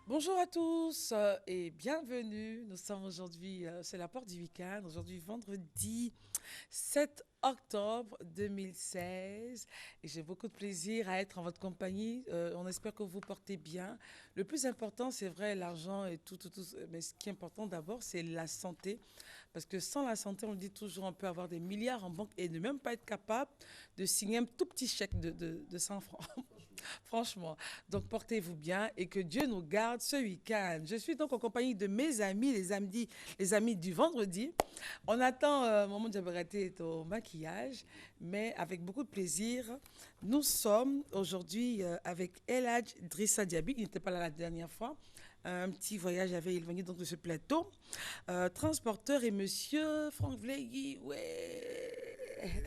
Bonjour à tous et bienvenue. Nous sommes aujourd'hui, c'est la porte du week-end, aujourd'hui vendredi 7 octobre 2016 et j'ai beaucoup de plaisir à être en votre compagnie. On espère que vous portez bien. Le plus important, c'est vrai, l'argent et tout, mais ce qui est important d'abord, c'est la santé. Parce que sans la santé, on le dit toujours, on peut avoir des milliards en banque et ne même pas être capable de signer un tout petit chèque de 100 francs. Franchement. Donc, portez-vous bien et que Dieu nous garde ce week-end. Je suis donc en compagnie de mes amis, les amis du vendredi. On attend Maman Diabareté est au maquillage, mais avec beaucoup de plaisir. Nous sommes aujourd'hui avec Eladj Drissa Diaby, qui n'était pas là la dernière fois. Un petit voyage avait éloigné donc de ce plateau. Transporteur et monsieur Franck Vlegui, ouais.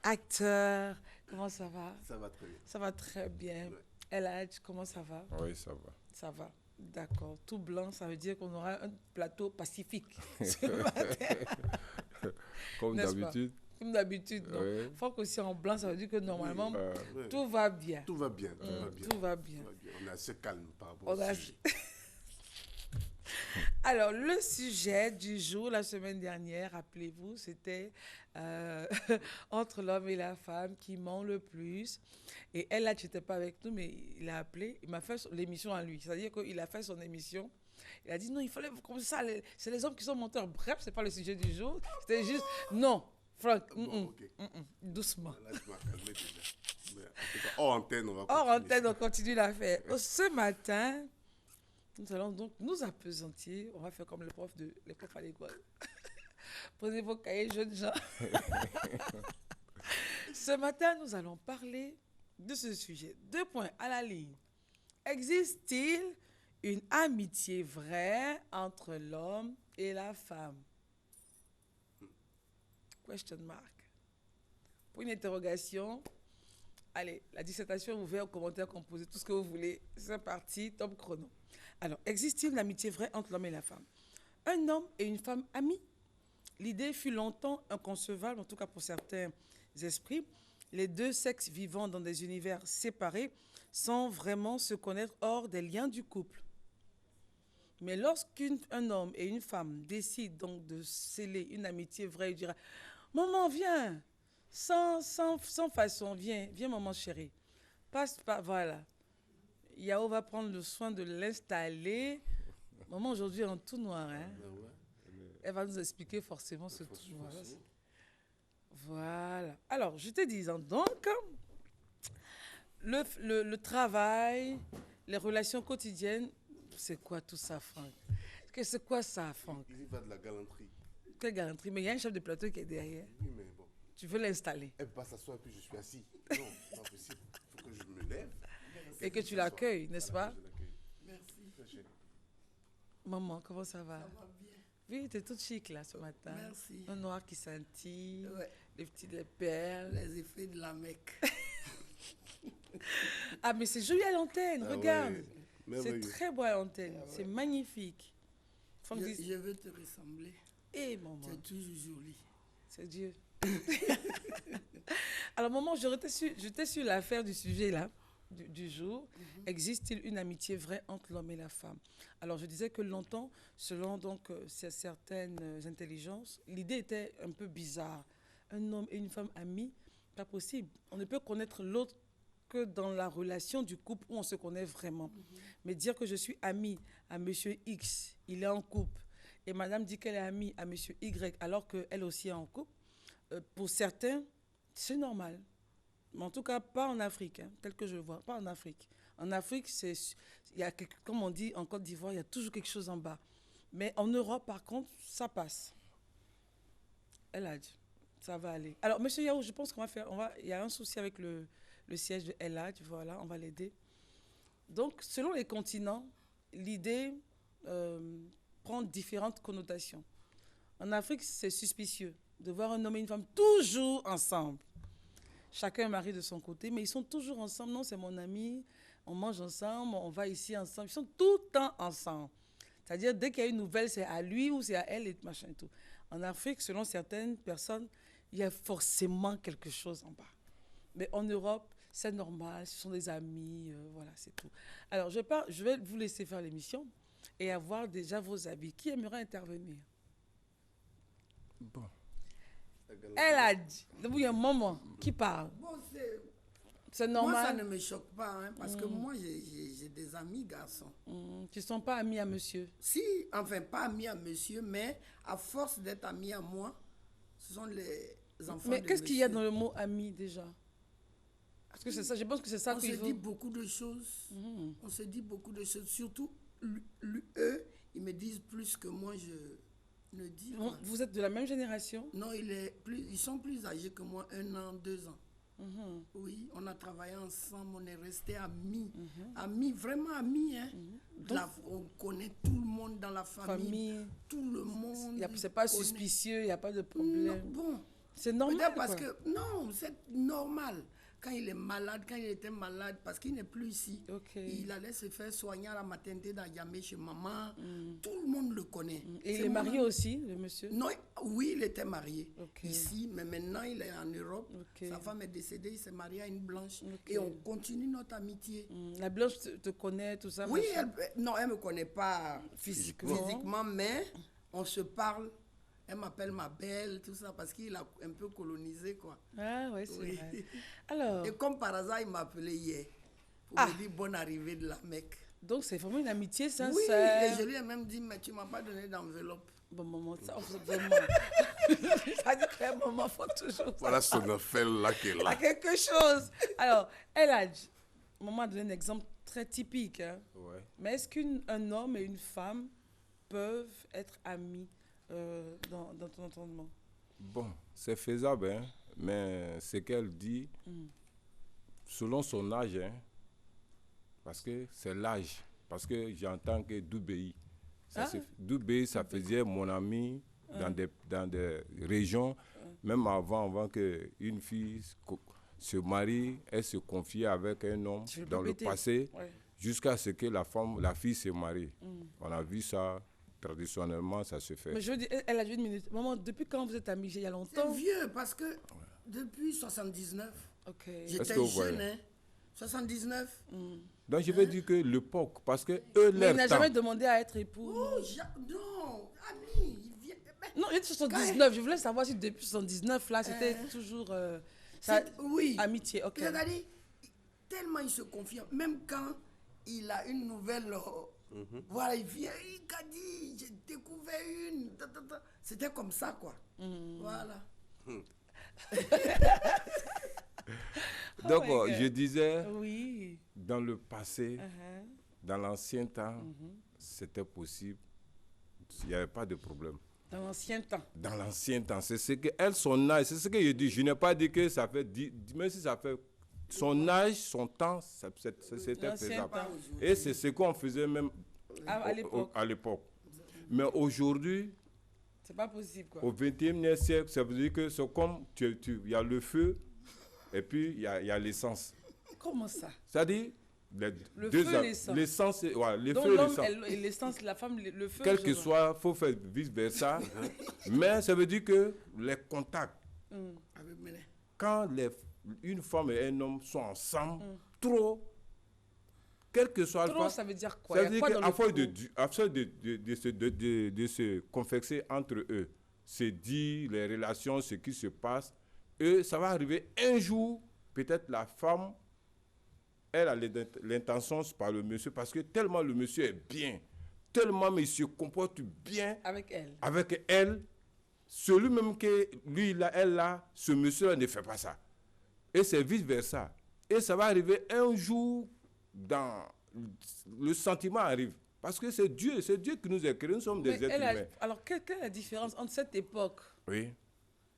Acteur, comment ça va? Ça va très bien. Ça va très bien. Ouais. Eladj, comment ça va? Oui, ça va. Ça va. D'accord. Tout blanc, ça veut dire qu'on aura un plateau pacifique ce matin, Comme n'est-ce pas? d'habitude. Comme d'habitude, non. Oui. Faut qu'aussi en blanc, ça veut dire que normalement, Oui, oui. tout va bien. Tout va bien, tout va bien. Tout va bien. Tout va bien. On est assez calme par rapport On au a- sujet. Alors, le sujet du jour, la semaine dernière, rappelez-vous, c'était euh, entre l'homme et la femme qui ment le plus. Et elle, là, tu n'étais pas avec nous, mais il a appelé, il m'a fait l'émission à lui. C'est-à-dire qu'il a fait son émission. Il a dit non, il fallait comme ça, c'est les hommes qui sont menteurs. Bref, c'est pas le sujet du jour. C'était juste, non, Franck, Bon, ok. doucement. Là, tu m'as calmé déjà. Mais en tout cas, hors antenne, on va Hors continuer. antenne, on continue l'affaire. Ce matin, nous allons donc nous appesantir. On va faire comme les profs à l'école. Prenez vos cahiers, jeunes gens. Ce matin, nous allons parler de ce sujet. Deux points à la ligne. Existe-t-il une amitié vraie entre l'homme et la femme? Question mark. Pour une interrogation, allez, la dissertation est ouverte aux commentaires, composés, tout ce que vous voulez. C'est parti, top chrono. Alors, existe-t-il une amitié vraie entre l'homme et la femme? Un homme et une femme amis? L'idée fut longtemps inconcevable, en tout cas pour certains esprits. Les deux sexes vivant dans des univers séparés sans vraiment se connaître hors des liens du couple. Mais lorsqu'un homme et une femme décident donc de sceller une amitié vraie, il dira maman, viens, sans façon, viens, maman chérie. Passe par, voilà. Yao va prendre le soin de l'installer. Maman, aujourd'hui, en tout noir, hein. Ben ouais. Elle va nous expliquer forcément ce tout noir. Forcément. Voilà. Alors, je te disais donc, le travail, les relations quotidiennes, c'est quoi tout ça, Franck? C'est quoi ça, Franck? Il y va de la galanterie. Quelle garantie? Mais il y a un chef de plateau qui est derrière. Oui, mais bon. Tu veux l'installer Elle peut pas s'asseoir et puis je suis assis. Non, c'est pas possible. Il faut que je me lève. et que tu l'accueilles, n'est-ce pas? Je l'accueille. Merci, Très cher. Maman, comment ça va? ça va bien. Oui, tu es toute chic là ce matin. Merci. Un noir qui scintille, Ouais, les perles. les effets de la Mecque. Ah, mais c'est joli à l'antenne, Ah regarde. ouais. C'est Merveilleux. très beau à l'antenne, Ah ouais. c'est magnifique. Franck dit, Je veux te ressembler. hé maman, Tu es toujours jolie. c'est Dieu. Alors maman, j'étais sur l'affaire du sujet là, du jour. Existe-t-il une amitié vraie entre l'homme et la femme? Alors je disais que longtemps, selon donc certaines intelligences, l'idée était un peu bizarre. Un homme et une femme amis, pas possible. On ne peut connaître l'autre que dans la relation du couple où on se connaît vraiment. Mais dire que je suis amie à monsieur X, il est en couple, et madame dit qu'elle est amie à monsieur Y alors qu'elle aussi est en couple, pour certains, c'est normal. Mais en tout cas, pas en Afrique, hein, tel que je le vois, pas en Afrique. En Afrique, comme on dit en Côte d'Ivoire, il y a toujours quelque chose en bas. Mais en Europe, par contre, ça passe. Elle a dit, ça va aller. Alors, monsieur Yahoo, je pense il y a un souci avec le siège de Eladj, voilà, on va l'aider. Donc, selon les continents, l'idée prend différentes connotations. En Afrique, c'est suspicieux de voir un homme et une femme toujours ensemble. Chacun est marié de son côté, mais ils sont toujours ensemble. Non, c'est mon ami, on mange ensemble, on va ici ensemble. Ils sont tout le temps ensemble. C'est-à-dire, dès qu'il y a une nouvelle, c'est à lui ou c'est à elle et machin et tout. En Afrique, selon certaines personnes, il y a forcément quelque chose en bas. Mais en Europe, c'est normal, ce sont des amis, voilà, c'est tout. Alors, je vais vous laisser faire l'émission et avoir déjà vos avis. Qui aimerait intervenir? Bon. Elle a dit, il y a un moment qui parle. Bon, C'est moi, ça normal. ne me choque pas, hein, parce que moi, j'ai des amis garçons. Tu ne sont pas amis à monsieur. Si, enfin, pas amis à monsieur, mais à force d'être amis à moi, ce sont les enfants Mais de qu'est-ce qu'il y a monsieur. dans le mot ami déjà? Parce que c'est ça, je pense que c'est ça On qu'il se faut. dit beaucoup de choses. On se dit beaucoup de choses. Surtout, eux, ils me disent plus que moi, je ne dis. Quoi. Vous êtes de la même génération? Non, ils sont plus âgés que moi, 1 an, 2 ans. Oui, on a travaillé ensemble, on est restés amis. Amis, vraiment amis. Hein. On connaît tout le monde dans la famille. Tout le monde. C'est pas connaît. suspicieux, il n'y a pas de Non, problème. bon. C'est normal. Peut-être parce quoi. que, non, c'est normal. Quand il est malade, quand il était malade, parce qu'il n'est plus ici, Ok. il allait se faire soigner à la maternité d'Ayamé chez maman. Tout le monde le connaît. Et il C'est est mon marié ami. aussi, le monsieur? Non, oui, il était marié Ok. ici, mais maintenant il est en Europe. Ok. Sa femme est décédée, il s'est marié à une blanche. Ok. Et on continue notre amitié. La blanche te connaît, tout ça? Oui, machin. non, elle ne me connaît pas Physiquement. mais on se parle. Elle m'appelle ma belle, tout ça, parce qu'il a un peu colonisé, quoi. Ah ouais, c'est Oui. vrai. Alors, Et comme par hasard, il m'a appelé hier pour Ah. me dire bonne arrivée de la Mecque. donc c'est vraiment une amitié Oui, sincère. et je lui ai même dit, mais tu ne m'as pas donné d'enveloppe. Bon moment, ça, vraiment. Ça veut dire qu'à un moment, il faut toujours Voilà son affaire là qui est à là. quelque chose. Alors, elle a dit, maman a donné un exemple très typique, hein. Ouais. Mais est-ce qu'un homme et une femme peuvent être amis dans ton entendement? Bon, c'est faisable, hein, mais ce qu'elle dit, selon son âge, hein, parce que c'est l'âge. Parce que j'entends que Doubéi, Doubéi, ça faisait mon ami dans des régions, même avant qu'une fille se marie, elle se confiait avec un homme Tu veux dans le péter? passé, Ouais. jusqu'à ce que la fille se marie. On a vu ça, traditionnellement, ça se fait. Mais je veux dire, elle a dit une minute. Maman, depuis quand vous êtes amis? Il y a C'est longtemps? vieux, parce que depuis 79, Ok. Est-ce j'étais que vous jeune, voyez? hein. 79. Donc je vais dire que l'époque, parce que eux, Mais leur il n'a temps, jamais demandé à être époux. Oh, non, ami, il vient. Non, il était 79. Je voulais savoir si depuis 79, là, c'était toujours Oui. amitié. Ok. Regardez, tellement il se confie, même quand il a une nouvelle, voilà, il vient, il a dit, j'ai découvert une, c'était comme ça, quoi. Voilà. donc Oh my God. je disais, Oui. dans le passé, Uh-huh. dans l'ancien temps, c'était possible. Il n'y avait pas de problème. Dans l'ancien temps. Dans l'ancien temps, c'est ce que elle, son âge, c'est ce que je dis. Je n'ai pas dit que ça fait, même si ça fait son âge, son temps, c'était L'ancien faisable. temps. Et c'est ce qu'on faisait même À l'époque. Mais aujourd'hui, C'est pas possible, quoi. au XXIe siècle, ça veut dire que c'est comme, il y a le feu et puis il y a l'essence. Comment ça? C'est-à-dire, Le feu et l'essence. L'essence, ouais, le Donc feu et l'homme l'essence. et l'essence, la femme, le feu. Quel je que vois. soit, il faut faire vice-versa. Mais ça veut dire que les contacts, Avec Méné. quand une femme et un homme sont ensemble, trop, quel que soit Trop, le ça veut dire quoi? ça Il y veut a dire quoi dans le qu'afin trop? de se confexer entre eux, c'est dire les relations, ce qui se passe, et ça va arriver un jour, peut-être la femme, elle a l'intention par le monsieur, parce que tellement le monsieur est bien, tellement il se comporte bien Avec elle. avec elle, celui même que lui, là, elle, là, ce monsieur-là ne fait pas ça. Et c'est vice-versa. Et ça va arriver un jour, le sentiment arrive. Parce que c'est Dieu qui nous a créés, nous sommes des Mais êtres humains. alors, quelle est la différence entre cette époque Oui.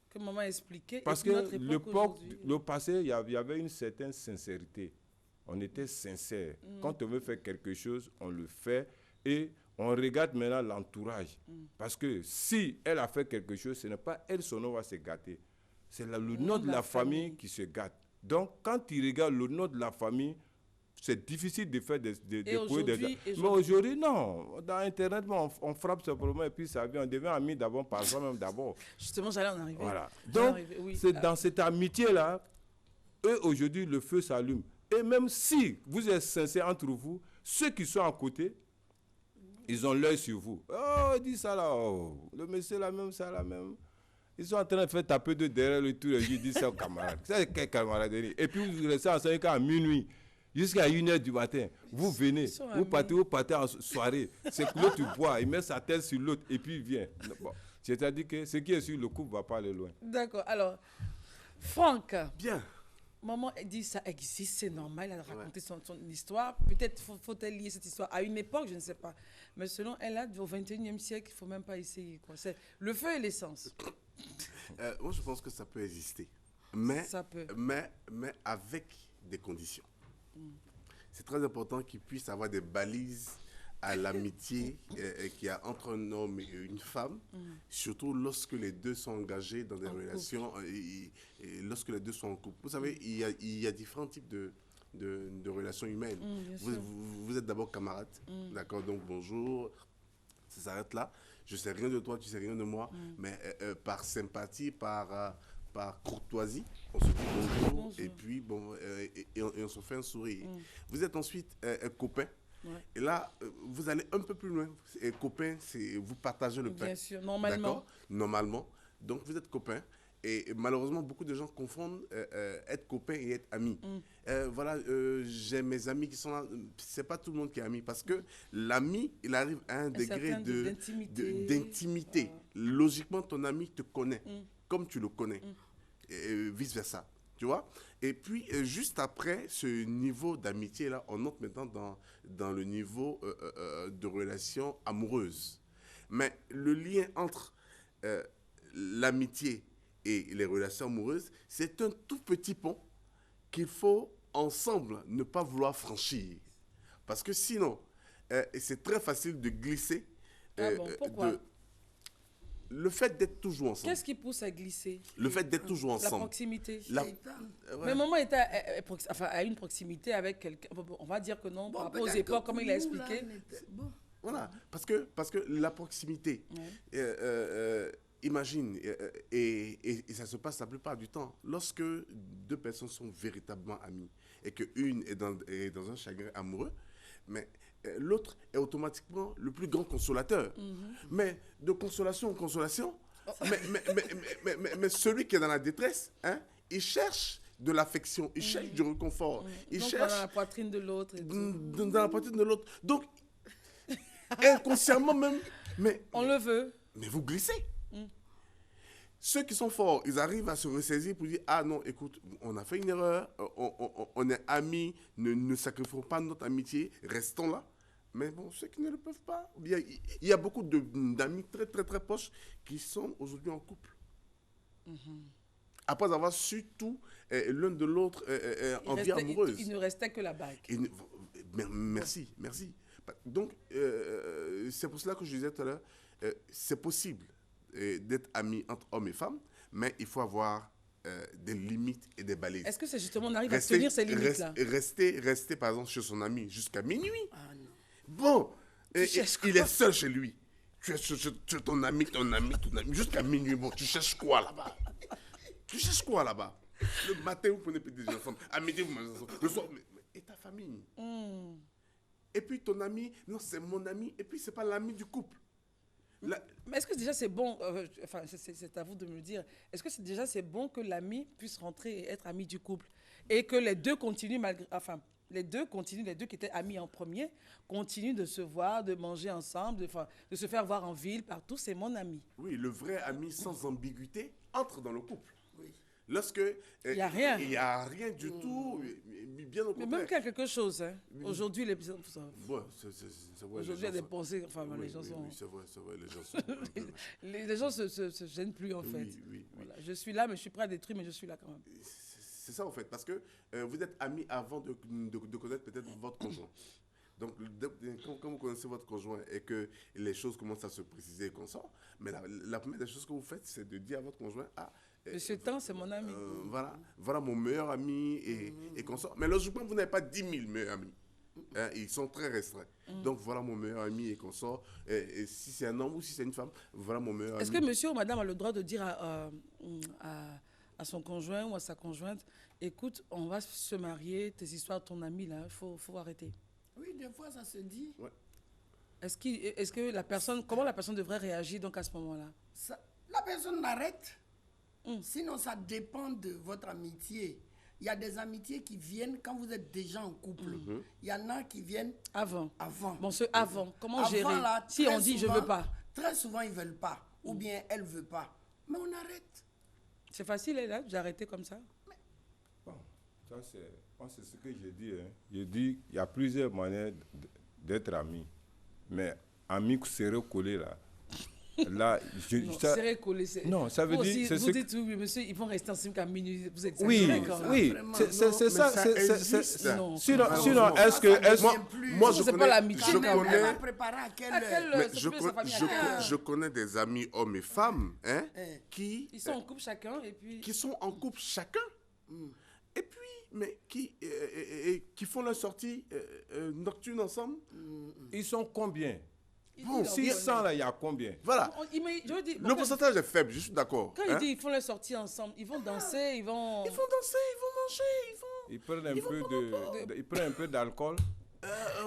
que maman a expliquée Parce et puis notre que époque l'époque, aujourd'hui? le passé, il y avait une certaine sincérité. On était sincère. Quand on veut faire quelque chose, on le fait. Et on regarde maintenant l'entourage. Parce que si elle a fait quelque chose, ce n'est pas elle, son nom va se gâter. C'est le nom de la famille qui se gâte. Donc, quand tu regardes le nom de la famille, c'est difficile de faire Mais aujourd'hui, non. Dans Internet, on frappe simplement et puis ça vient. On devient amis d'abord par soi-même d'abord. Justement, j'allais en arriver. Voilà. J'allais en Donc, arriver, oui. c'est dans cette amitié-là, eux, aujourd'hui, le feu s'allume. Et même si vous êtes sincères entre vous, ceux qui sont à côté, ils ont l'œil sur vous. Oh, dis ça là, oh, le monsieur là même, ça là même. Ils sont en train de faire taper de derrière le tout, ils disent ça aux camarades. C'est quelle camaraderie? Et puis vous restez ensemble à minuit, jusqu'à 1h du matin. Vous venez, vous partez en soirée. C'est que l'autre boit, il met sa tête sur l'autre et puis il vient. Bon. C'est-à-dire que ce qui est sur le couple ne va pas aller loin. D'accord. Alors, Franck. Bien. Maman dit ça existe, c'est normal, elle a raconté son histoire. Peut-être faut-elle lier cette histoire à une époque, je ne sais pas. Mais selon elle, là, au 21e siècle, il ne faut même pas essayer. Quoi. C'est le feu et l'essence. Moi, je pense que ça peut exister. Mais, ça peut. mais avec des conditions. C'est très important qu'il puisse avoir des balises à l'amitié qu'il y a entre un homme et une femme, surtout lorsque les deux sont engagés dans des relations et lorsque les deux sont en couple. Vous savez, il y a différents types de relations humaines. Vous êtes d'abord camarades, d'accord, donc bonjour, ça s'arrête là. Je sais rien de toi, tu sais rien de moi, mais par sympathie, par courtoisie, on se dit bonjour. Et puis bon, et on se fait un sourire. Vous êtes ensuite copains. Ouais. Et là, vous allez un peu plus loin. Et copains, vous partagez le pain. Bien sûr, normalement. Normalement. Donc, vous êtes copains. Et malheureusement, beaucoup de gens confondent être copain et être ami. Voilà, j'ai mes amis qui sont là. C'est pas tout le monde qui est ami. Parce que l'ami, il arrive à un degré d'intimité. Logiquement, ton ami te connaît comme tu le connais. Et vice-versa. Tu vois? Et puis, juste après ce niveau d'amitié-là, on entre maintenant dans le niveau de relation amoureuse. Mais le lien entre l'amitié et les relations amoureuses, c'est un tout petit pont qu'il faut ensemble ne pas vouloir franchir. Parce que sinon, c'est très facile de glisser. Pourquoi? Le fait d'être toujours ensemble. Qu'est-ce qui pousse à glisser? Le fait d'être toujours ensemble. La proximité. Ouais. Mais maman est à une proximité avec quelqu'un. On va dire que non, par rapport aux époques, comme il a expliqué. Voilà, parce que la proximité, imagine, et ça se passe la plupart du temps, lorsque deux personnes sont véritablement amies et qu'une est dans un chagrin amoureux, mais l'autre est automatiquement le plus grand consolateur. Mais de consolation en consolation, mais celui qui est dans la détresse, hein, il cherche de l'affection, il cherche du réconfort. Il donc cherche dans la poitrine de l'autre. Dans la poitrine de l'autre. Donc, inconsciemment même, mais on le veut. Mais vous glissez. Ceux qui sont forts, ils arrivent à se ressaisir pour dire, ah non, écoute, on a fait une erreur, on est amis, ne sacrifions pas notre amitié, restons là. Mais bon, ceux qui ne le peuvent pas, il y a beaucoup d'amis très, très, très proches qui sont aujourd'hui en couple. Après avoir su tout l'un de l'autre en vie amoureuse. Il ne restait que la bague. Merci. Donc, c'est pour cela que je disais tout à l'heure, c'est possible d'être amis entre hommes et femmes, mais il faut avoir des limites et des balises. Est-ce que c'est justement, on arrive à tenir ces limites-là? Rester, par exemple, chez son ami jusqu'à minuit. Ah non. Bon, il est seul chez lui. Tu es ton ami, jusqu'à minuit. Bon, tu cherches quoi là-bas? Le matin, vous prenez des ensemble. À midi, vous mangez ensemble. Le soir, et ta famille? Et puis ton ami, non, c'est mon ami. Et puis, c'est pas l'ami du couple. Mais est-ce que déjà c'est bon, enfin c'est à vous de me le dire, est-ce que c'est bon que l'ami puisse rentrer et être ami du couple et que les deux continuent les deux qui étaient amis en premier, continuent de se voir, de manger ensemble, de se faire voir en ville, partout, c'est mon ami. Oui, le vrai ami sans ambiguïté entre dans le couple. Oui. Lorsque il n'y a rien. Il n'y a rien du tout, bien au contraire. Mais même qu'il y a quelque chose, hein. Aujourd'hui, les gens... Aujourd'hui, il y a des pensées, les gens sont... Oui, c'est vrai, les gens sont... les gens se gênent plus, en fait. Oui. Voilà. Je suis là, mais je suis prêt à détruire, mais je suis là quand même. C'est ça, en fait, parce que vous êtes amis avant de connaître peut-être votre conjoint. Donc, quand vous connaissez votre conjoint et que les choses commencent à se préciser et qu'on sort, mais la première des choses que vous faites, c'est de dire à votre conjoint, Monsieur Tan, c'est mon ami. Voilà mon meilleur ami et qu'on sort. Mais logiquement, vous n'avez pas 10 000 meilleurs amis. Hein, ils sont très restreints. Donc, voilà mon meilleur ami et qu'on sort. Et si c'est un homme ou si c'est une femme, voilà mon meilleur ami. Est-ce que monsieur ou madame a le droit de dire à son conjoint ou à sa conjointe écoute, on va se marier, tes histoires, ton ami, là, faut arrêter. Oui, des fois, ça se dit. Ouais. Est-ce que la personne, comment la personne devrait réagir donc à ce moment-là? La personne l'arrête. Sinon, ça dépend de votre amitié. Il y a des amitiés qui viennent quand vous êtes déjà en couple. Il y en a qui viennent Avant. avant. Bon, ce avant, comment Avant, gérer? là, Si très on dit souvent- je veux pas, Très souvent, ils ne veulent pas. Ou bien, elle ne veut pas. Mais on arrête. c'est facile, là, d'arrêter comme ça? Bon, ça c'est ce que j'ai dit. Hein. J'ai dit il y a plusieurs manières d'être amis. Mais amis serrés collés là. Là, Non, serré, collé, c'est... Non, ça veut Vous dire... aussi, c'est vous ce dites, oui, monsieur, ils vont rester ensemble qu'à minuit. Vous êtes Oui, d'accord. oui, Vraiment, c'est non, c'est mais ça. ça c'est- existe. Non. Sinon, Malheureusement. est-ce que... Moi, Ça, je c'est pas connais, l'amitié, je quand même. Elle va connais, préparer à quelle À quelle heure? heure? mais C'est je, plus sa famille à quelle heure? je connais des amis hommes et femmes hein, qui, Ils sont en couple chacun et puis... qui sont en couple chacun. Et puis, mais qui font leur sortie nocturne ensemble. Ils sont combien? Bon, 600 là, il y a combien? Voilà. Je veux dire, Le pourcentage est faible, je suis d'accord. quand hein. ils disent ils font leur sortie ensemble, ils vont danser, ils vont... Ils vont danser, ils vont manger, ils vont... Ils prennent ils prennent un peu d'alcool.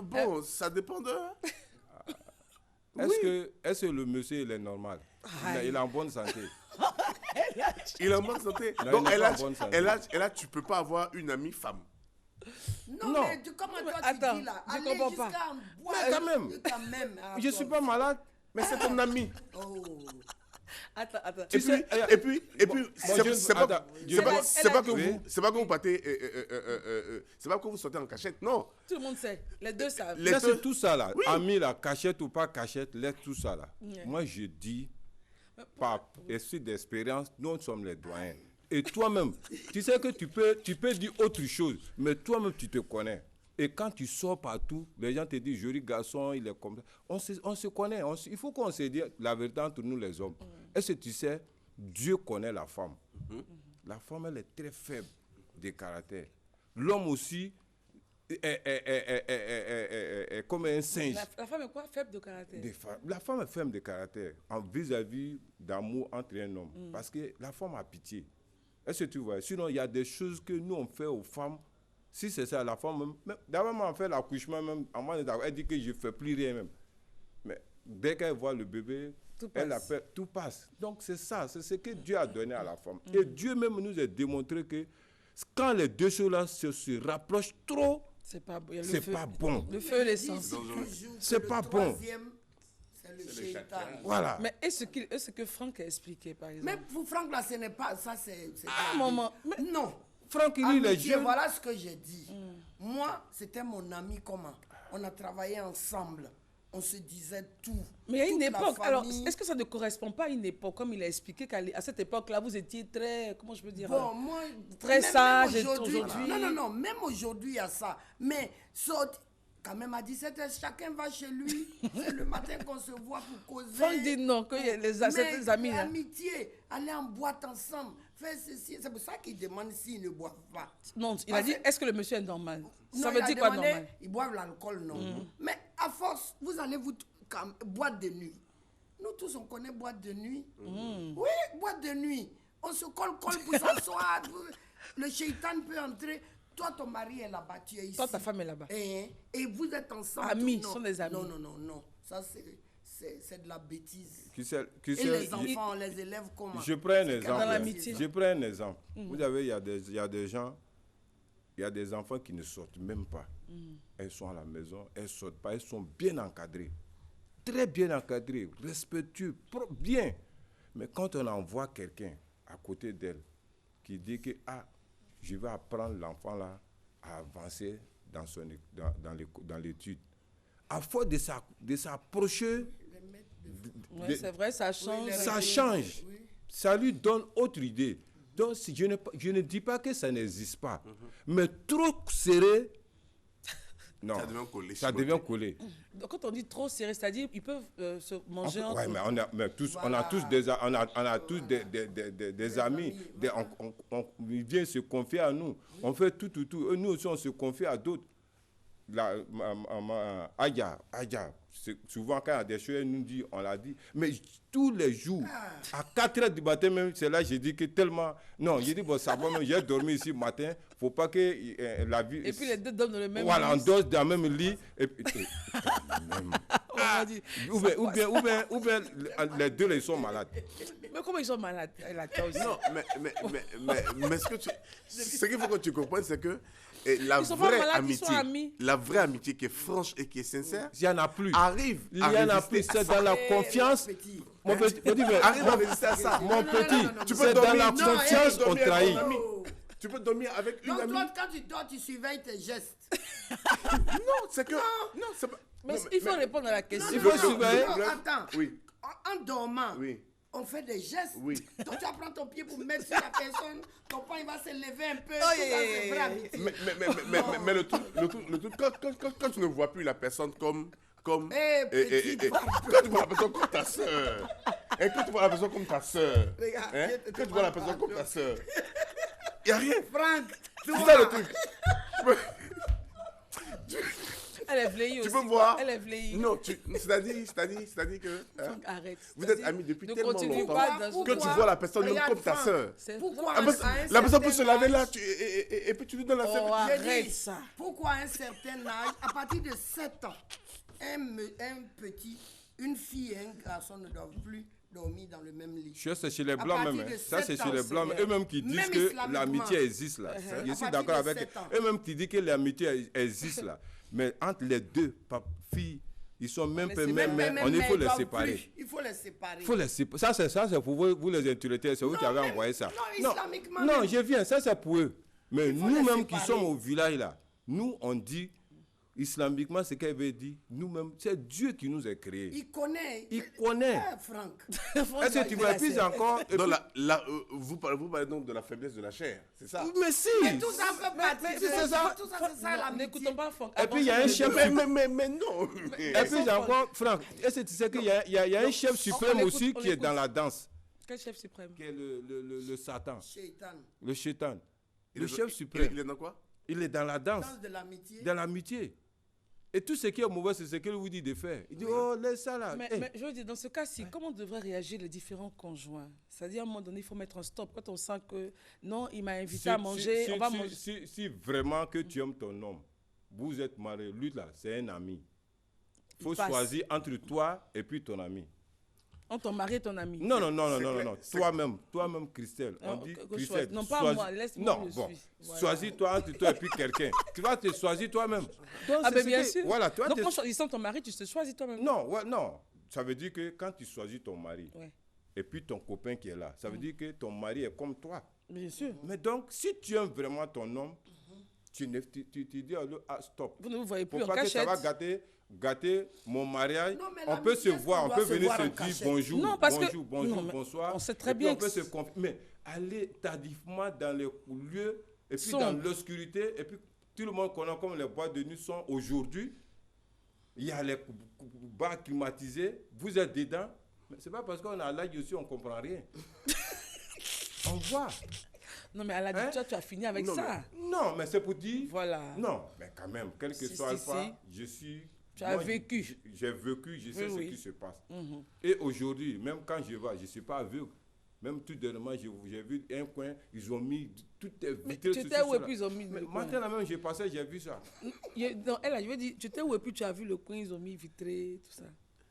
Bon, ça dépend de... Est-ce que le monsieur il est normal? Il est en bonne santé. Il est en bonne santé. Non, Donc, il n'est elle pas a, en bonne santé. elle a, tu peux pas avoir une amie femme. Non, mais comment toi attends, tu dis là? je Allez comprends jusqu'à pas. en boire. Mais quand même. Quand même. Je suis pas malade. Mais c'est ton ami. Oh. Attends. Et puis, c'est pas, attends, c'est pas que oui. vous, c'est pas que vous partez, c'est pas que vous sortez en cachette, non. Tout le monde sait. Les deux savent. Les Laisse deux- tout ça là. Oui. Amis là, cachette ou pas cachette, laisse tout ça là. Ouais. Moi je dis, par esprit d'expérience, nous sommes les doyens. Et toi-même, tu sais que tu peux dire autre chose, mais toi-même tu te connais. Et quand tu sors partout, les gens te disent, joli garçon, il est comme ça. On se connaît. Il faut qu'on se dise la vérité entre nous les hommes. Est-ce que tu sais, Dieu connaît la femme. La femme, elle est très faible de caractère. L'homme aussi est comme un singe. La femme est quoi? Faible de caractère. La femme est faible de caractère en vis-à-vis d'amour entre un homme. Parce que la femme a pitié. Est-ce que tu vois? Sinon, il y a des choses que nous, on fait aux femmes. Si c'est ça, la femme, même d'abord, on fait l'accouchement, même, elle dit que je ne fais plus rien même. Mais dès qu'elle voit le bébé, tout passe. Donc, c'est ça, c'est ce que Dieu a donné à la femme. Et Dieu même nous a démontré que quand les deux choses-là se rapprochent trop, C'est pas bon. Il y a le c'est feu. pas bon. Le feu et l'essence. C'est pas bon. C'est le shaitan. Voilà. Mais est-ce que Franck a expliqué, par exemple? Mais pour Franck, là, ce n'est pas ça, c'est Ah, maman. Mais- non. Franck, il est Amitié, jeune. voilà ce que j'ai dit. Moi, c'était mon ami comment? On a travaillé ensemble. On se disait tout. Mais il y a une Toute la époque. Alors, famille. est-ce que ça ne correspond pas à une époque, comme il a expliqué qu'à cette époque-là, vous étiez très, comment je peux dire, Bon, moi, très même sage et aujourd'hui. aujourd'hui. Non, même aujourd'hui, il y a ça. Mais quand même à 17h, chacun va chez lui. C'est le matin qu'on se voit pour causer. Franck dit non, que certains amis là. Amitié, aller en boîte ensemble, faire ceci. C'est pour ça qu'il demande s'ils ne boivent pas. Non, il a Parce dit, que- est-ce que le monsieur est normal? Non, Ça il veut a dire quoi demandé, normal? ils boivent l'alcool, non. Mais à force, vous allez boîte de nuit. Nous tous, on connaît boîte de nuit. Oui, boîte de nuit. On se colle pour s'asseoir. Le shaitan peut entrer. Toi, ton mari est là-bas, tu es ici. Toi, ta femme est là-bas. Et vous êtes ensemble. Amis, tout, non. sont des amis. Non. Ça, c'est de la bêtise. Qui sait- Et les enfants, on les élève comment? Je prends un C'est exemple. dans l'amitié. Je prends un exemple. Vous savez, il y a des gens, il y a des enfants qui ne sortent même pas. Elles sont à la maison, elles ne sortent pas, elles sont bien encadrées. Très bien encadrées, respectueux, bien. Mais quand on envoie quelqu'un à côté d'elle qui dit que je vais apprendre l'enfant là à avancer dans l'étude, à force de s'approcher, Ouais, c'est vrai, ça change. ça change. Ça lui donne autre idée. Donc, je ne dis pas que ça n'existe pas. Mais trop serré, non, Ça devient collé, ça chicoté. devient collé. Donc, quand on dit trop serré, c'est-à-dire ils peuvent se manger entre Ouais, mais on a tous des amis. Ils viennent se confier à nous. On fait tout. Et nous aussi, on se confie à d'autres. Aïe, souvent quand il y a des choses, elle nous dit, on l'a dit, mais tous les jours, à 4h du matin même, c'est là que j'ai dit que tellement, non, j'ai dit, bon, ça va même, j'ai dormi ici le matin, faut pas que la vie... Et puis les deux dorment dans le même voilà, lit. on dort dans le même lit, et puis... ou bien les deux, là, ils sont malades. Mais comment ils sont malades? Elle a toi aussi. Non, mais ce qu'il faut que tu comprennes, c'est que la Ils sont pas vraie malades, ils sont amitié, amis. la vraie amitié qui est franche et qui est sincère, Il n'y en a plus. arrive Il y à en a résister plus, c'est à ça. dans la confiance. Petit. Mon petit, Arrive à résister à ça. mon petit, Tu peux c'est dans dormir, la non, confiance dormir qu'on avec trahit. ton ami. Tu peux dormir avec une Donc, amie. toi, quand tu dors, tu surveilles tes gestes. Non, c'est que... Non, c'est pas... Mais il faut répondre à la question. Il faut surveiller. Non, attends. Oui, En dormant, oui. on fait des gestes. Oui. Donc, tu vas prendre ton pied pour mettre sur la personne. Ton poing, il va se lever un peu. Oh, Tout ça, c'est vrai amitié. Mais le truc, quand tu ne vois plus la personne comme... Petite, quand tu vois la personne comme ta soeur, et quand tu vois la personne comme ta soeur, Regarde, hein, je te quand tu vois la parle personne pas. comme ta soeur, il n'y a rien. Franck, tu C'est vois. ça le truc. Elle est vieillie aussi. Tu peux voir. Elle est vieillie. Non, c'est-à-dire que hein, Donc, arrête. vous êtes amis depuis Ne tellement continue longtemps pas dans que ce- tu vois la personne même Regarde, comme ta Franck. soeur. C'est- Pourquoi La personne, à un la personne peut se certain laver là âge- et puis tu lui donnes la Oh, serviette. arrête dit, ça. Pourquoi à un certain âge, à partir de 7 ans, une fille et un garçon ne doivent plus dormir dans le même lit? C'est chez les À blancs partir même. de Ça, c'est 7 chez ans, les blancs. c'est- Eux-mêmes qui disent même que islamiquement. l'amitié existe là. Je À suis partir d'accord de avec 7 ans. eux-mêmes qui disent que l'amitié existe là. Mais entre les deux filles, ils sont même Mais pas c'est même. même- Il faut ils les doivent séparer. plus. Il faut les séparer. Faut les séparer. Ça, c'est pour vous les intellectuels. C'est vous qui Non, avez même- envoyé ça. non, islamiquement non, même. je viens. Ça, c'est pour eux. Mais Il faut les nous-mêmes qui séparer. sommes au village là, nous, on dit islamiquement ce qu'elle veut dire. Nous-mêmes, c'est Dieu qui nous a créés. Il connaît. Il connaît. Ah, Franck. Est-ce que tu vois plus encore et Donc, puis- vous parlez donc de la faiblesse de la chair, c'est ça? Mais si. Mais tout ça fait partie mais de c'est ça. Tout ça, c'est ça Non, l'amitié. n'écoutons pas Franck. Et puis, il y a un chef Mais non. Et puis j'ai encore, Franck, est-ce que tu sais qu'il y a un chef suprême l'écoute, aussi on qui est dans l'écoute. la danse, Quel chef suprême? qui est le Satan, Shaitan. le Shaitan. Le Il est- chef il suprême, est dans quoi? il est dans la danse, Danse de l'amitié. dans l'amitié. Et tout ce qui est mauvais, c'est ce qu'il vous dit de faire. Il dit, oh, laisse ça là. Mais je veux dire, dans ce cas-ci, comment devraient réagir les différents conjoints? C'est-à-dire, à un moment donné, il faut mettre un stop. Quand on sent que, non, il m'a invité à manger, on va manger. Si vraiment que tu aimes ton homme, vous êtes marié, lui là, c'est un ami. Il faut Il passe. choisir entre toi et puis ton ami. On ton mari et ton ami. Non, c'est toi-même, Christelle. On Non, dit, que Christelle, non, pas choisis- moi, laisse-moi, Non, je bon, suis. Voilà. choisis-toi entre toi et puis quelqu'un. Tu vas te choisir toi-même. Donc, Ah, c'est ben ce bien que- sûr. Voilà, toi, Donc, en choisissant ton mari, tu te choisis toi-même. non. Ça veut dire que quand tu choisis ton mari Ouais. et puis ton copain qui est là, ça veut dire que ton mari est comme toi. Bien sûr. Mais donc, si tu aimes vraiment ton homme, tu dis à lui, ah, stop. Vous ne vous voyez plus Pour en pas que ça cachette. va gâter mon mariage, Non, mais on peut se l'amitié, voir, on on doit peut se venir voir se en dire cachette. bonjour, Non, parce que- bonjour, non, mais bonsoir. on sait très Et puis bien on peut que se confier. Mais aller tardivement dans les lieux, et puis Sombre. dans l'obscurité, et puis tout le monde connaît comme les boîtes de nuit sont aujourd'hui. Il y a les bars climatisés, vous êtes dedans. Mais c'est pas parce qu'on a l'âge aussi, on comprend rien. On voit. Non, mais à la Hein? toi, tu as fini avec Non, ça. Non, mais c'est pour dire. Voilà. Non, mais quand même, quel que Si, soit si, Alpha, si. je suis. Tu as vécu. J'ai vécu, je sais Oui, ce oui. qui se passe. Mhm. Et aujourd'hui, même quand je vais, je ne suis pas aveugle. Même tout dernièrement, j'ai vu un coin, ils ont mis toutes les Mais vitrines. tu sur t'es où et cela. puis ils ont mis Mais le coin. matin, là même, j'ai passé, j'ai vu ça. Non, elle, je veux dire, tu t'es où et puis tu as vu le coin, ils ont mis vitré, tout ça.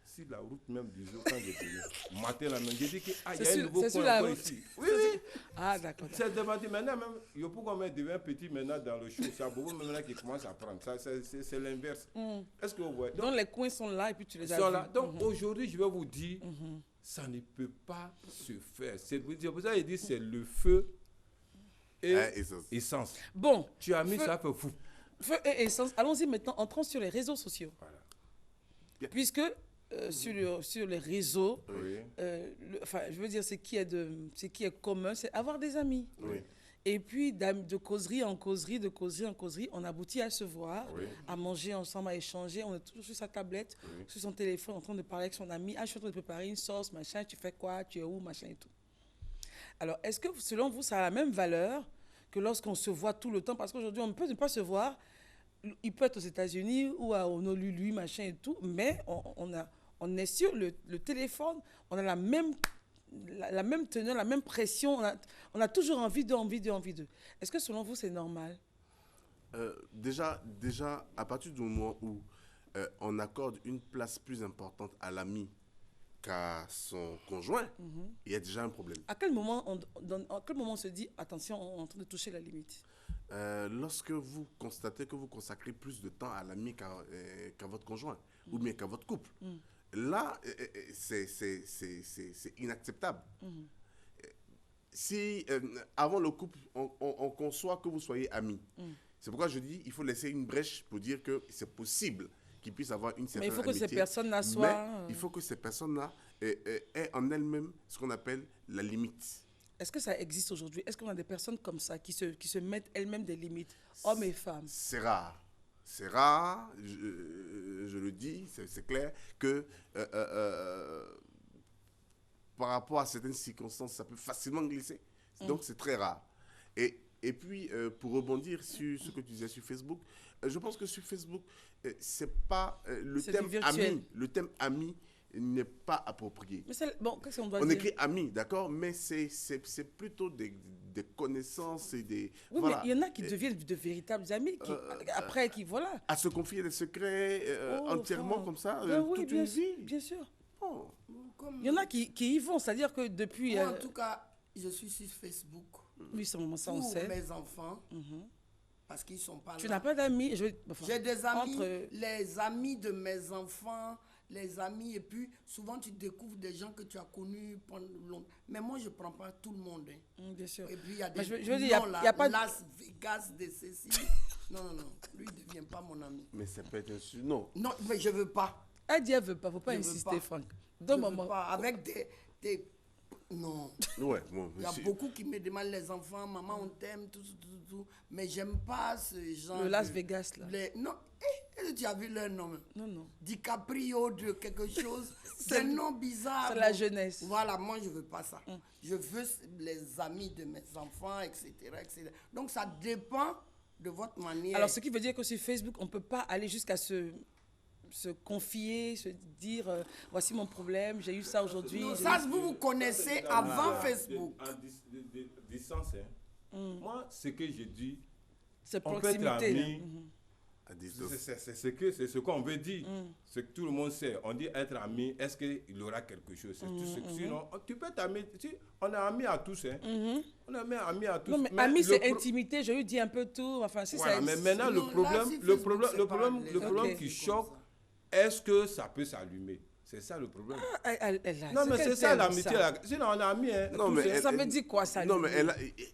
Si la route même du jour, quand j'ai venu, matin, là même, j'ai dit qu'il y C'est a un sur- nouveau c'est sur coin la encore route. ici. Oui, oui. Ah, d'accord. C'est demandé maintenant même, il y a pourquoi on devient petit maintenant dans le show. Ça, beaucoup maintenant qui commence à prendre. Ça, c'est l'inverse. Mm. Est-ce que vous voyez? Donc les coins sont là et puis tu les as Sont vus. là. Donc Mhm. aujourd'hui, je vais vous dire, ça ne peut pas se faire. C'est pour ça que je dis c'est le feu et Hein, et ça, essence. Bon, Tu as mis Feu- ça, fait fou. feu et essence. Allons-y maintenant, entrons sur les réseaux sociaux. Voilà. Puisque sur les réseaux, Oui. enfin, je veux dire, ce qui est commun, c'est avoir des amis. oui. Et puis, de causerie en causerie, de causerie en causerie, on aboutit à se voir, Oui. à manger ensemble, à échanger. On est toujours sur sa tablette, Oui. sur son téléphone, en train de parler avec son ami. Ah, je suis en train de préparer une sauce, machin, tu fais quoi, tu es où, machin et tout. Alors, est-ce que, selon vous, ça a la même valeur que lorsqu'on se voit tout le temps? Parce qu'aujourd'hui, on peut ne pas se voir, il peut être aux États-Unis ou à Honolulu, machin et tout, mais on est sur le téléphone, on a la même teneur, la même pression, on a toujours envie d'eux. Est-ce que selon vous, c'est normal? Déjà, à partir du moment où on accorde une place plus importante à l'ami qu'à son conjoint, il y a déjà un problème. À quel moment on se dit, attention, on est en train de toucher la limite? Lorsque vous constatez que vous consacrez plus de temps à l'ami qu'à votre conjoint, ou bien qu'à votre couple, là, c'est inacceptable. Si, avant le couple, on conçoit que vous soyez amis, c'est pourquoi je dis il faut laisser une brèche pour dire que c'est possible qu'il puisse avoir une certaine amitié. Mais il faut que ces personnes-là soient... il faut que ces personnes-là aient en elles-mêmes ce qu'on appelle la limite. Est-ce que ça existe aujourd'hui? Est-ce qu'on a des personnes comme ça qui se mettent elles-mêmes des limites, hommes et femmes? C'est rare. C'est rare, je le dis, c'est clair que par rapport à certaines circonstances, ça peut facilement glisser. Donc, c'est très rare. Et puis, pour rebondir sur ce que tu disais sur Facebook, je pense que sur Facebook, c'est pas le thème ami. Le thème ami n'est pas approprié. Mais bon, qu'est-ce qu'on doit on dire? écrit ami, d'accord, mais c'est plutôt des connaissances et des... Oui, voilà. mais il y en a qui deviennent de véritables amis, voilà. À se confier des secrets entièrement comme ça, oui, toute une vie. Bien sûr. Oh. Il y en a qui y vont, c'est-à-dire que depuis... Moi, en tout cas, je suis sur Facebook. Oui, ça on pour sait. mes enfants, parce qu'ils ne sont pas là. Tu n'as pas d'amis? J'ai des amis, les amis de mes enfants, les amis, et puis souvent tu découvres des gens que tu as connus pendant longtemps. Mais moi, je ne prends pas tout le monde. Bien sûr. Et puis il y a des y a pas Las Vegas de Cécile. Non, lui ne devient pas mon ami. Mais ça peut être un sujet. Non, mais je ne veux pas. Elle dit elle ne veut pas, il ne faut pas insister, Franck. Je ne veux pas. Avec des non. Ouais, bon, il y a beaucoup qui me demandent les enfants, maman, on t'aime, tout. Mais j'aime pas ce genre. Le Las Vegas, là. Non, tu as vu leur nom? Non. DiCaprio de quelque chose. C'est un nom bizarre. C'est la jeunesse. Voilà, moi, je veux pas ça. Je veux les amis de mes enfants, etc. Donc, ça dépend de votre manière. Alors, ce qui veut dire que sur Facebook, on ne peut pas aller jusqu'à se confier, se dire voici mon problème, j'ai eu ça aujourd'hui. Ça, vous connaissez avant Facebook. En distance, moi, ce que je dis, c'est on peut être amis. C'est ce qu'on veut dire. Ce que tout le monde sait. On dit être ami, est-ce qu'il aura quelque chose? Sinon, tu peux être ami. On est amis à tous. On est amis à tous. Non, mais ami, c'est intimité. Je lui dis un peu tout. Enfin, si voilà, ça... mais maintenant, le problème qui choque, est-ce que ça peut s'allumer? C'est ça le problème. Non, mais c'est ça l'amitié. Sinon, on est amis. Non, mais ça veut dire quoi, ça? Non, mais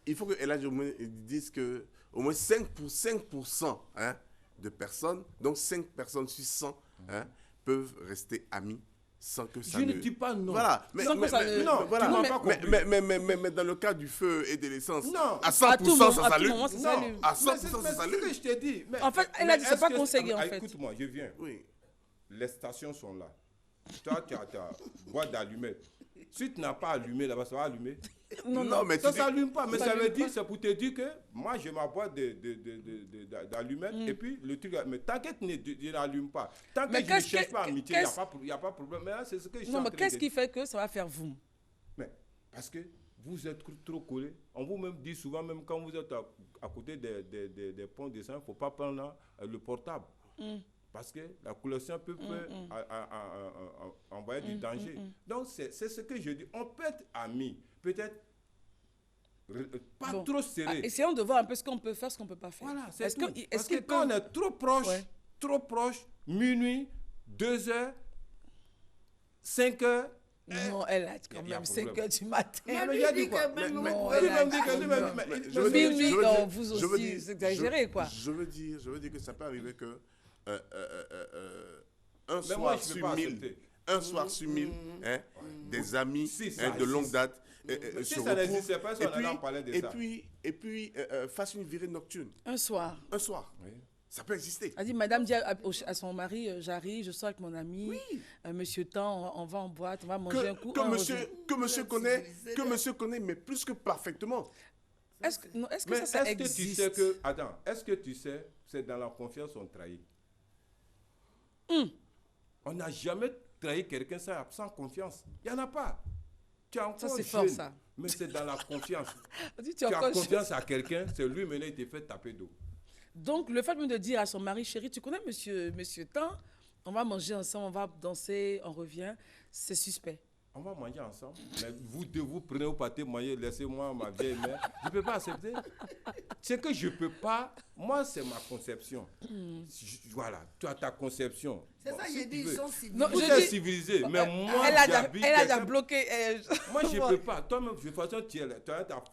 il faut qu'elle dise que au moins 5% de personnes, donc 5 personnes sur 100 peuvent rester amis sans que ça ne dis pas non. Voilà. Mais dans le cas du feu et de l'essence, à 100% ça s'allume. Non, à 100% ça s'allume. C'est ce que je t'ai dit. En fait, elle a dit c'est pas conseillé en fait. Écoute-moi, je viens. Oui. Les stations sont là. Toi, tu as ta boîte d'allumettes. Si tu n'as pas allumé là-bas, ça va allumer? Non, mais ça ne s'allume pas. Mais ça veut dire, c'est pour te dire que moi, j'ai ma boîte d'allumettes et puis le truc. Mais tant que tu n'allumes pas, tant que je ne cherche pas amitié, il n'y a pas de problème. Mais là, c'est ce que je suis en train de dire. Non, mais qu'est-ce qui fait que ça va faire vous? Mais parce que vous êtes trop collés. On vous même dit souvent, même quand vous êtes à côté des ponts de sang, il ne faut pas prendre le portable. Parce que la connexion peut envoyer du danger. Donc, c'est ce que je dis. On peut être amis, peut-être pas trop serré. Essayons de voir un peu ce qu'on peut faire, ce qu'on ne peut pas faire. Voilà, c'est tout. Parce que quand on est trop proche, minuit, 2 heures, 5 heures... Non, elle a quand même 5 heures du matin. Mais j'ai dit quoi? Vous aussi, vous exagérez, quoi. Je veux dire que ça peut arriver que un soir sur 1000, des amis de longue date si ça n'existait pas, on allait en parler de ça. Et puis fasse une virée nocturne. Un soir. Oui. Ça peut exister. Elle dit, madame dit à son mari, j'arrive, je sors avec mon ami, monsieur Tant, on va en boîte, on va manger un coup. Que monsieur connaît, mais plus que parfaitement. Est-ce que ça existe? Est-ce que tu sais c'est dans la confiance qu'on trahit. On n'a jamais trahi quelqu'un sans confiance. Il n'y en a pas. Tu es encore Ça, c'est jeune, fort, ça. mais c'est dans la confiance. On dit, Tu as encore confiance à quelqu'un, c'est lui maintenant, il te fait taper d'eau. Donc, le fait même de dire à son mari, chérie, tu connais monsieur Tan, on va manger ensemble, on va danser, on revient, c'est suspect. On va manger ensemble. Mais vous deux, vous prenez au pâté, manger, laissez-moi ma vieille mère. Je ne peux pas accepter. C'est que je ne peux pas. Moi, c'est ma conception. Voilà, tu as ta conception. C'est Bon, ça, si j'ai tu dit, veux. ils sont civilisés. Non, Vous je êtes dis- civilisé, mais moi, elle a j'habite déjà quelqu'un- bloqué. Moi, je ne peux pas. Toi-même, de toute façon, tu es là.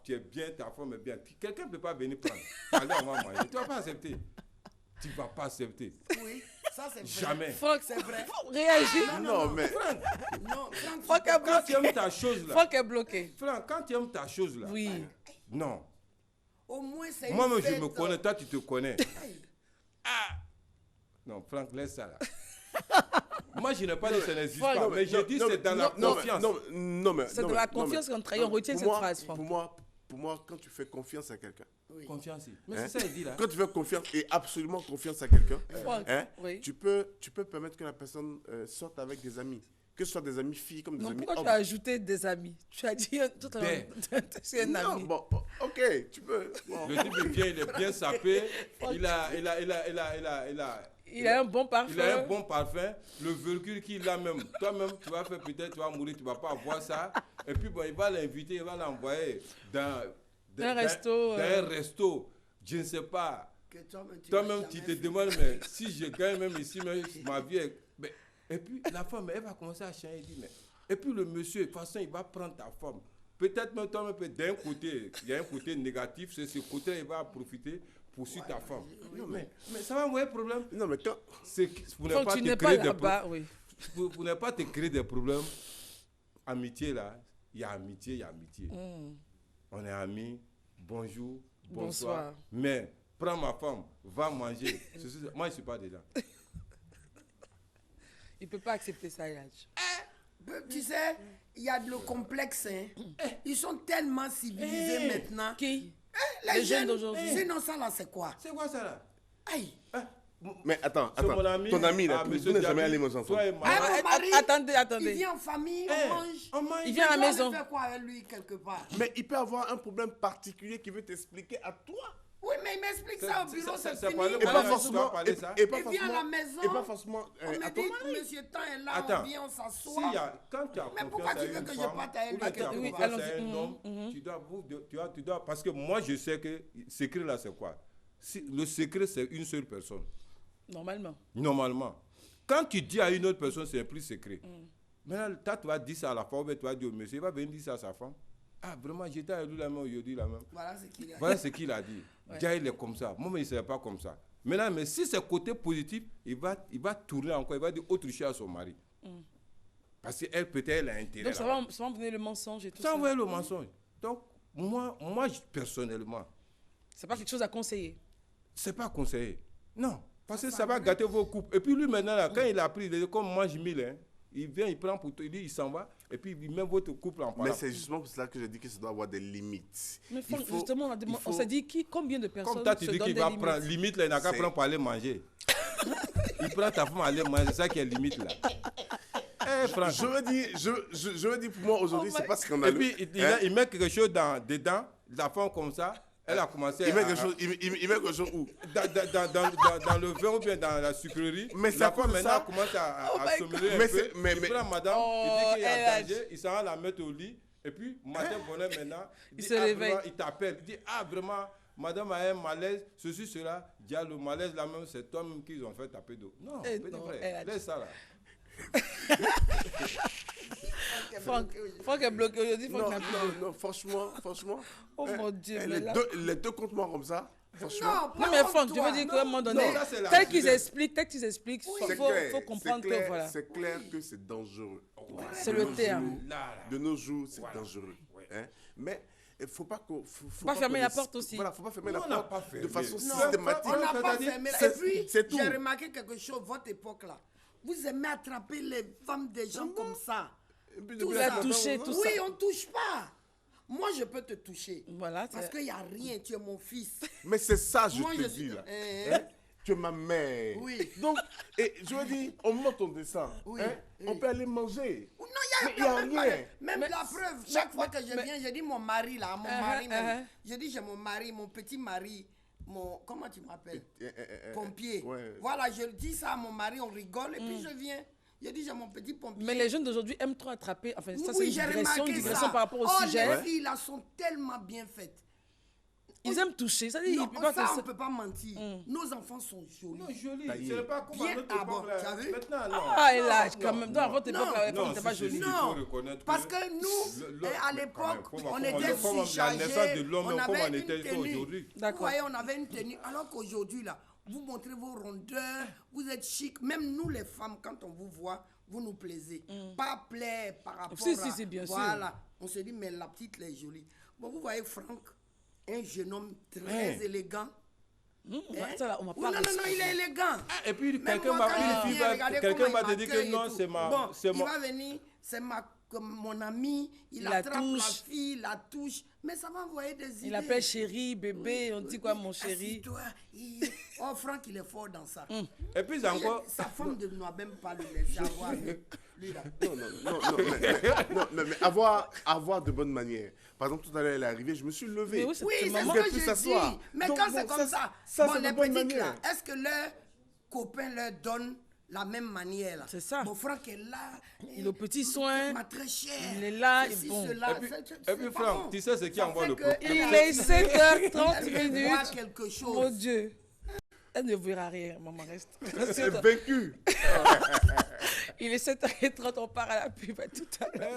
Tu es bien, ta femme est bien. Quelqu'un ne peut pas venir prendre. Allez, on va manger. Tu ne vas pas accepter. Tu ne vas pas accepter. Oui, ça c'est vrai. Jamais. Franck, C'est vrai. réagis. Non, mais Non, Franck, Franck est Quand tu bloqué. aimes ta chose là, Franck est bloqué. Franck, quand tu aimes ta chose là, Oui. non. au moins c'est une Moi-même, je fête. me connais, toi, tu te connais. Aïe. Non, Franck, laisse ça là. Moi, je n'ai pas dit que ça n'existe Franck, pas, mais je dis que c'est dans la confiance. C'est de la confiance qu'on trahit. On retient cette phrase, Franck. Pour moi, quand tu fais confiance à quelqu'un, Oui. Confiance. Mais hein, c'est ça, il dit là. quand tu fais confiance et absolument confiance à quelqu'un, Franck, hein, oui. tu peux permettre que la personne sorte avec des amis, que ce soit des amis filles comme des Non, amis pourquoi tu hommes. as ajouté des amis? Tu as dit tout à l'heure, c'est un Non, ami. bon, ok, tu peux. Bon. Le type est bien, il est bien sapé. Il a Il a un bon parfum. Il a un bon parfum, le véhicule qu'il a même. Toi-même, tu vas faire peut-être, tu vas mourir, tu ne vas pas avoir ça. Et puis, bon, il va l'inviter, il va l'envoyer dans Un resto, Dans un resto. Je ne sais pas. Que toi-même, Toi-même, vas tu te jamais faire. demandes, mais si je gagne même ici, mais ma vie est... Et puis, la femme, elle va commencer à changer. Elle dit, mais... Et puis, le monsieur, de toute façon, il va prendre ta femme. Peut-être même toi-même, d'un côté, il y a un côté négatif, c'est ce côté, il va profiter pour suivre ta femme. Non, mais ça va envoyer problème. Non, mais quand. C'est que vous n'avez Franck, pas tu te n'es pas créer des là-bas, oui. vous n'avez pas te créer des problèmes. Amitié, là, il y a amitié, il y a amitié. On est amis, bonjour, bonsoir. Bonsoir. Mais prends ma femme, va manger. Moi, je ne suis pas dedans. Il ne peut pas accepter ça, Yadj. Tu sais, il y a le complexe. Hein. Ils sont tellement civilisés maintenant. Qui? Les jeunes jeunes d'aujourd'hui. Sinon, ça là, c'est quoi? C'est quoi ça, là? Aïe. Mais attends, C'est mon ami. ton ami, là, Ah, vous monsieur n'êtes jamais Diaby, allé manger ensemble. toi et moi. Ah, mon mari, Attendez, il attendez. vient en famille, Eh, on mange. on mange. Il vient à la Tu dois maison. aller faire quoi avec lui quelque part? Mais il peut avoir un problème particulier qui veut t'expliquer à toi. Oui, mais il m'explique ça au bureau, c'est c'est fini. pas le Et Ah, pas tu forcément. dois parler ça. Et pas Il vient à la forcément. maison. Et pas forcément On à me ton dit, mari. monsieur Tan est là, Attends. on vient, on Si s'assoit. quand tu as Mais pourquoi confiance à tu veux une que je femme, parte à elle ou bien tu as quelque Oui, confiance allons-y. à un homme, tu dois, parce que moi je sais que le secret là c'est quoi? Le secret c'est une seule personne, Normalement. normalement. Quand tu dis à une autre personne, c'est plus secret. Maintenant, toi, tu vas dire ça à la femme, ou bien tu vas dire au monsieur, il va venir dire ça à sa femme. Ah, vraiment, j'étais à lui la même, aujourd'hui la même. Voilà ce qu'il a. Voilà ce qu'il a dit. Ouais. Dia, il est comme ça. Moi, mais il ne serait pas comme ça. Maintenant, mais si c'est côté positif, il va tourner encore, il va dire autre chose à son mari. Parce qu'elle, peut-être, elle a intérêt. Donc ça là-bas. va venir le mensonge et tout Ça ça. envoie le mensonge. Donc, moi, personnellement, C'est pas quelque chose à conseiller. c'est pas conseillé. Non. Parce que ça va gâter vos couples. Et puis lui, maintenant, là, quand il a pris, il est comme mange 1000, hein, il vient, il prend pour tout, il dit, il s'en va, et puis il met votre couple en Mais parlant. c'est justement pour cela que je dis que ça doit avoir des limites. Mais Il faut- justement, il faut- on s'est dit combien de personnes Comme toi, tu se dis donnent qu'il des va limites. prendre, limite, là, il n'a qu'à C'est- prendre pour aller manger. Il prend ta femme à aller manger, c'est ça qui est limite, là. Eh, Franck. Je veux dire, pour moi, aujourd'hui, Oh c'est my- pas scandaleux. Et puis, Hein? il met quelque chose dedans, la femme comme ça, elle a commencé Il met quelque chose, il met quelque chose où? dans le vin ou bien dans la sucrerie. Mais c'est la à cause femme de maintenant ça. commence à my sommeler un Mais peu. c'est- mais- Il prend madame, Oh, il dit qu'il y a elle danger, il s'en va la mettre au lit. Et puis, matin, bonheur maintenant, Il dit, se réveille. vraiment, il t'appelle. Il dit, ah, vraiment, madame a un malaise, ceci, cela. Dis, ah, le malaise là même, c'est toi-même qu'ils ont fait taper d'eau. Non, Eh, petit non, frère, elle a dit- laisse ça là. Franck est bloqué aujourd'hui. Non, Franck n'a plus. non, franchement. Oh mon Dieu, mais les là. les deux contre moi comme ça, franchement. Non, mais Franck, je veux dire qu'à un moment donné, non, ça, c'est la tel qu'ils Suzanne. expliquent, C'est faut clair, comprendre c'est clair, que voilà. c'est clair que c'est dangereux. C'est De le nos terme. jours- Là, là. De nos jours, c'est Voilà. dangereux. Ouais. Hein? Mais il ne faut pas qu'on. Faut Pas fermer qu'on la laisse- porte aussi. Voilà, il ne faut pas fermer Non, la on n'a porte pas de fermé. façon Non, systématique. On n'a pas C'est-à-dire- fermé. Et c'est- puis, c'est tout. j'ai remarqué quelque chose, votre époque là. Vous aimez attraper les femmes des gens comme ça. Et puis, Tout depuis la ça. toucher, tout Oui, ça. on ne touche pas. Moi, je peux te toucher. Voilà. Parce qu'il n'y a rien, tu es mon fils. Mais c'est ça, je Moi, te je dis suis. là. Hein? tu es ma mère. Oui. Donc, et je veux dire, on monte, on descend. Oui, Hein? oui. On peut aller manger. Non, Mais il y a même, rien. même Mais- la preuve, chaque fois que je mais- viens, je dis mon mari là, mon mari même. uh-huh. Je dis j'ai mon mari, mon petit mari, mon, comment tu m'appelles? Eh, Pompier. ouais. Voilà, je dis ça à mon mari, on rigole et puis je viens. Je dis j'ai mon petit pompier. Mais les jeunes d'aujourd'hui aiment trop attraper. Enfin, ça, c'est Oui, une j'ai digression remarqué par rapport au oh, sujet. les filles là sont tellement bien faites. Ils aiment toucher. Ça dit, Non, ils peuvent pas ça, faire on ça. ne peut pas mentir. Nos enfants sont jolis. Non, joli. Taillé. Ce n'est pas comme Bien à notre ah bon, époque, là. tu as vu? Maintenant, non. Ah, et là, Non, quand même. non, Dans la votre non. époque, la femme Non, n'était pas si, jolie. si, il Non, faut reconnaître parce que nous, à quand l'époque, même, on comme était la naissance surchargés, de l'homme, on comme avait on une était tenue. aujourd'hui. Vous D'accord. voyez, on avait une tenue, alors qu'aujourd'hui, là, vous montrez vos rondeurs, vous êtes chic. Même nous, les femmes, quand on vous voit, vous nous plaisez. Pas plaire par rapport Si, à... si, bien sûr. Voilà, on se dit, mais la petite, elle est jolie. Bon, vous voyez Franck, un jeune homme très élégant. Ça, là, on m'a Oh, pas non, il est élégant. Et puis, Même quelqu'un moi, m'a quand je dit, viens, regardez quelqu'un comment m'a il dit que m'accueille et non, tout. c'est ma... Bon, c'est il mon- va venir, c'est comme mon ami, il La attrape la touche. fille, la touche, mais ça va envoyer des idées. Il appelle chéri, bébé, on dit quoi, mon chéri? Assis-toi. Oh, Franck, il est fort dans ça. Et puis encore... Sa femme ne doit même pas le laisser avoir. Lui, là. Non, mais avoir de bonnes manières. Par exemple, tout à l'heure, elle est arrivée, je me suis levé. Mais oui, c'est Oui, c'est maman. ce Elle que peut je s'asseoir. dis. Mais Donc, quand bon, c'est comme ça, ça, c'est les de bonne petites là, manière. est-ce que leurs copains leur donnent la même manière là? C'est ça. Bon, Franck est là. Il est au petit soin. Ma très chère. Il est là, Ceci, et bon. cela, Et puis, c'est pas Franck, bon. tu sais ce qui Ça envoie fait le que propre. Il elle est 7h30 elle veut voir minutes. quelque Mon chose. Dieu. Elle ne verra rien, maman reste. Elle est vaincue. Il est 7h30, on part à la pub à tout à l'heure.